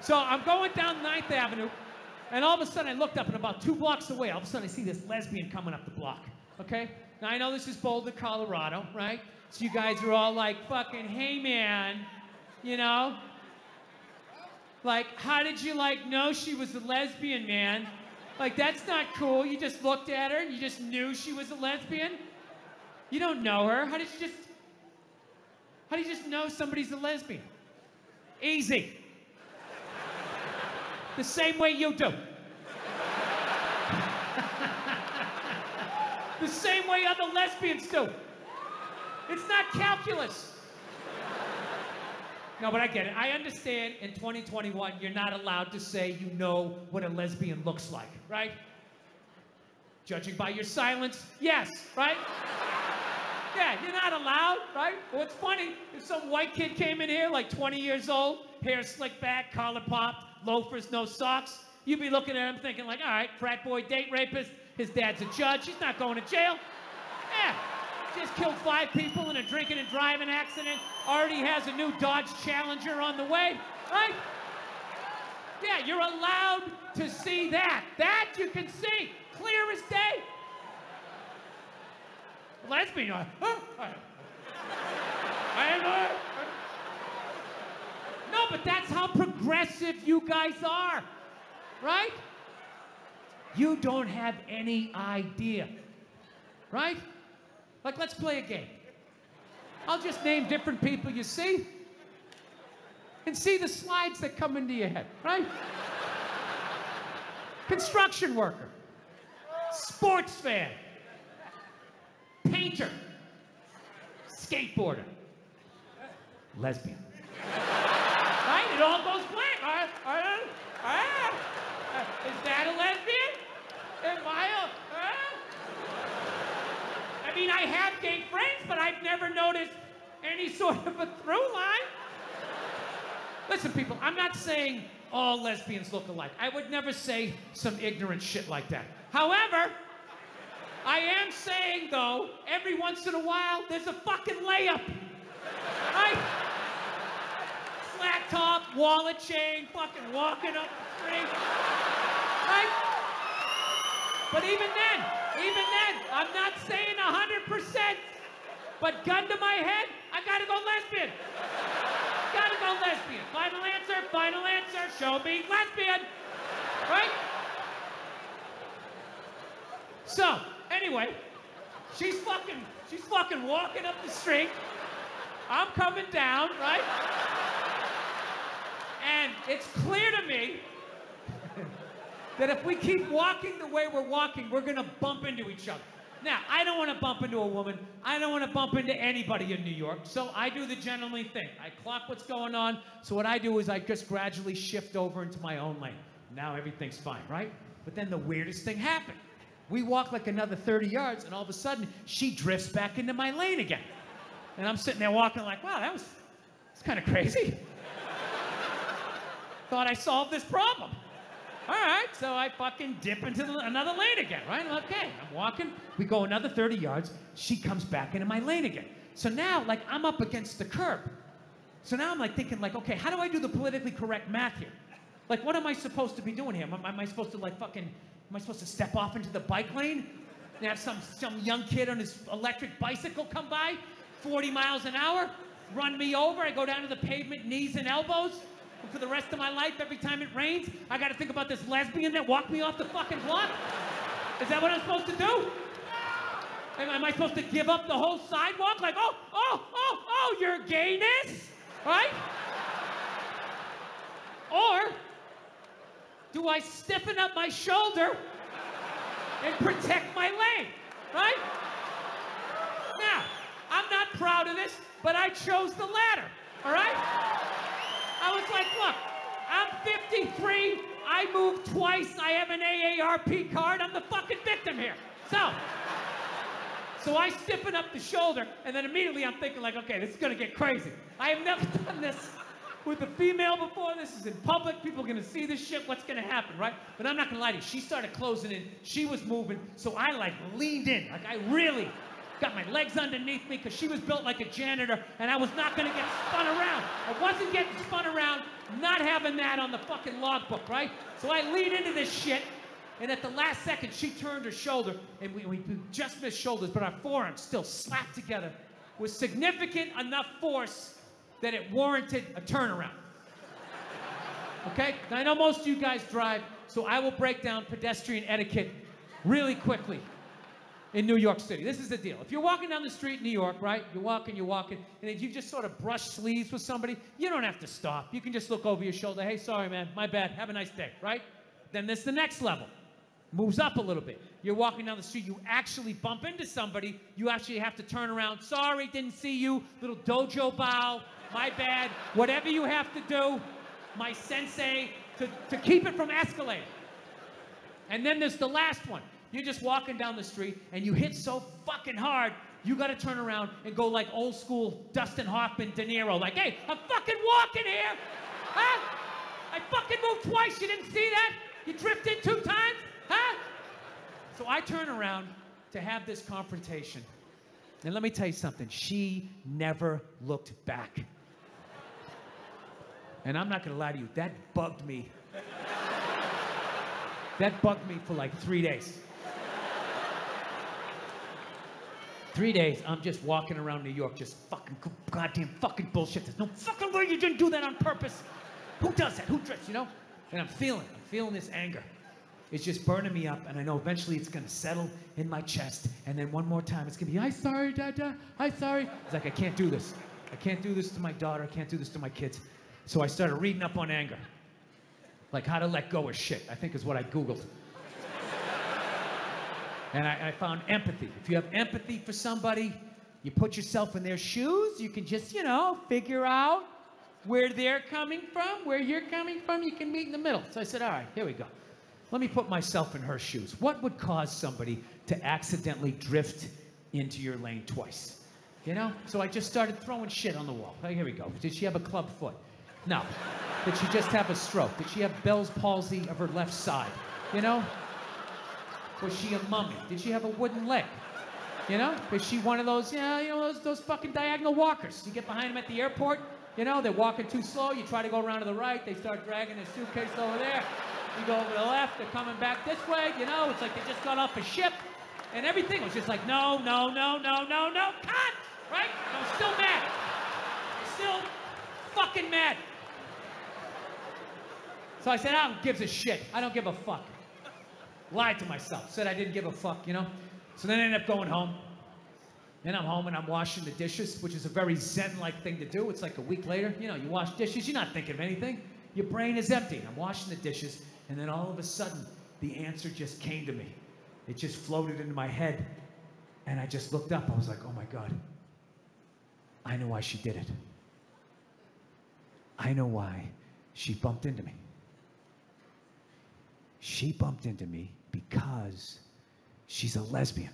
So I'm going down 9th Avenue, and all of a sudden I looked up, and about 2 blocks away, all of a sudden I see this lesbian coming up the block, okay? Now I know this is Boulder, Colorado, right? So you guys are all like, fucking, hey man, you know? Like, how did you like know she was a lesbian, man? Like, that's not cool. You just looked at her, and you just knew she was a lesbian? You don't know her. How do you just know somebody's a lesbian? Easy. The same way you do. The same way other lesbians do. It's not calculus. No, but I get it. I understand in 2021, you're not allowed to say you know what a lesbian looks like, right? Judging by your silence, yes, right? Yeah, you're not allowed, right? Well, it's funny, if some white kid came in here, like 20 years old, hair slicked back, collar popped, loafers, no socks, you'd be looking at him thinking like, all right, frat boy, date rapist, his dad's a judge, he's not going to jail. Yeah, just killed 5 people in a drinking and driving accident, already has a new Dodge Challenger on the way, right? Yeah, you're allowed to see that. That you can see, clear as day. Lesbian, no, but that's how progressive you guys are, right? You don't have any idea, right? Like, let's play a game. I'll just name different people you see and see the slides that come into your head, right? Construction worker, sports fan, painter, skateboarder, lesbian. Right? It all goes blank. Is that a lesbian? Am I I mean, I have gay friends, but I've never noticed any sort of a through line. Listen, people, I'm not saying all lesbians look alike. I would never say some ignorant shit like that. However, I am saying, though, every once in a while, there's a fucking layup. Right? Flat top, wallet chain, fucking walking up the street. Right? But even then, I'm not saying 100%. But gun to my head, I gotta go lesbian. Gotta go lesbian. Final answer, show me lesbian. Right? So, anyway, she's fucking walking up the street. I'm coming down, right? And it's clear to me that if we keep walking the way we're walking, we're gonna bump into each other. Now, I don't want to bump into a woman. I don't want to bump into anybody in New York. So I do the gentlemanly thing. I clock what's going on. So what I do is I just gradually shift over into my own lane. Now everything's fine, right? But then the weirdest thing happened. We walk like another 30 yards, and all of a sudden, she drifts back into my lane again. And I'm sitting there walking like, wow, that's kind of crazy. Thought I solved this problem. All right, so I fucking dip into another lane again, right? Okay, I'm walking. We go another 30 yards. She comes back into my lane again. So now, like, I'm up against the curb. So now I'm like thinking, like, okay, how do I do the politically correct math here? Like, what am I supposed to be doing here? Am I supposed to, like, fucking, am I supposed to step off into the bike lane and have some young kid on his electric bicycle come by, 40 miles an hour, run me over? I go down to the pavement, knees and elbows. And for the rest of my life, every time it rains, I got to think about this lesbian that walked me off the fucking block? Is that what I'm supposed to do? Am I supposed to give up the whole sidewalk? Like, oh, your gayness? Right? Or do I stiffen up my shoulder and protect my lane? Right? Now, I'm not proud of this, but I chose the latter. All right? I was like, look, I'm 53, I moved twice, I have an AARP card, I'm the fucking victim here. So I stiffen up the shoulder, and then immediately I'm thinking like, okay, this is gonna get crazy. I have never done this with a female before. This is in public, people are gonna see this shit, what's gonna happen, right? But I'm not gonna lie to you, she started closing in, she was moving, so I like leaned in, like I really got my legs underneath me because she was built like a janitor, and I was not going to get spun around. I wasn't getting spun around, not having that on the fucking logbook, right? So I lead into this shit, and at the last second, she turned her shoulder, and we just missed shoulders, but our forearms still slapped together with significant enough force that it warranted a turnaround. Okay? Now, I know most of you guys drive, so I will break down pedestrian etiquette really quickly in New York City. This is the deal. If you're walking down the street in New York, right? You're walking, and if you just sort of brush sleeves with somebody, you don't have to stop. You can just look over your shoulder. Hey, sorry, man. My bad. Have a nice day, right? Then there's the next level. Moves up a little bit. You're walking down the street, you actually bump into somebody, you actually have to turn around. Sorry, didn't see you. Little dojo bow. My bad. Whatever you have to do, my sensei, to keep it from escalating. And then there's the last one. You're just walking down the street, and you hit so fucking hard, you gotta turn around and go like old school Dustin Hoffman, De Niro, like, hey, I'm fucking walking here! Huh? I fucking moved twice, you didn't see that? You drifted 2 times? Huh? So I turn around to have this confrontation. And let me tell you something. She never looked back. And I'm not going to lie to you. That bugged me. That bugged me for like 3 days. 3 days, I'm just walking around New York, just fucking goddamn fucking bullshit. There's no fucking way you didn't do that on purpose. Who does that? Who drifts, you know? And I'm feeling this anger. It's just burning me up, and I know eventually it's gonna settle in my chest, and then one more time it's gonna be, I'm sorry, Dada, I'm sorry. It's like, I can't do this. I can't do this to my daughter, I can't do this to my kids. So I started reading up on anger. Like how to let go of shit, I think is what I Googled. And I found empathy. If you have empathy for somebody, you put yourself in their shoes, you can just, you know, figure out where they're coming from, where you're coming from, you can meet in the middle. So I said, all right, here we go. Let me put myself in her shoes. What would cause somebody to accidentally drift into your lane twice? You know? So I just started throwing shit on the wall. Hey, here we go. Did she have a club foot? No. Did she just have a stroke? Did she have Bell's palsy of her left side? You know? Was she a mummy? Did she have a wooden leg? You know? Was she one of those, those fucking diagonal walkers? You get behind them at the airport, you know, they're walking too slow, you try to go around to the right, they start dragging their suitcase over there. You go over to the left, they're coming back this way, you know, it's like they just got off a ship, and everything was just like, no, cut! Right? And I'm still mad. I'm still fucking mad. So I said, I don't give a shit. I don't give a fuck. Lied to myself. Said I didn't give a fuck, you know? So then I ended up going home. And I'm home and I'm washing the dishes, which is a very zen-like thing to do. It's like a week later, you know, you wash dishes, you're not thinking of anything. Your brain is empty. I'm washing the dishes, and then all of a sudden, the answer just came to me. It just floated into my head, and I just looked up. I was like, oh my God. I know why she did it. I know why she bumped into me. She bumped into me because she's a lesbian.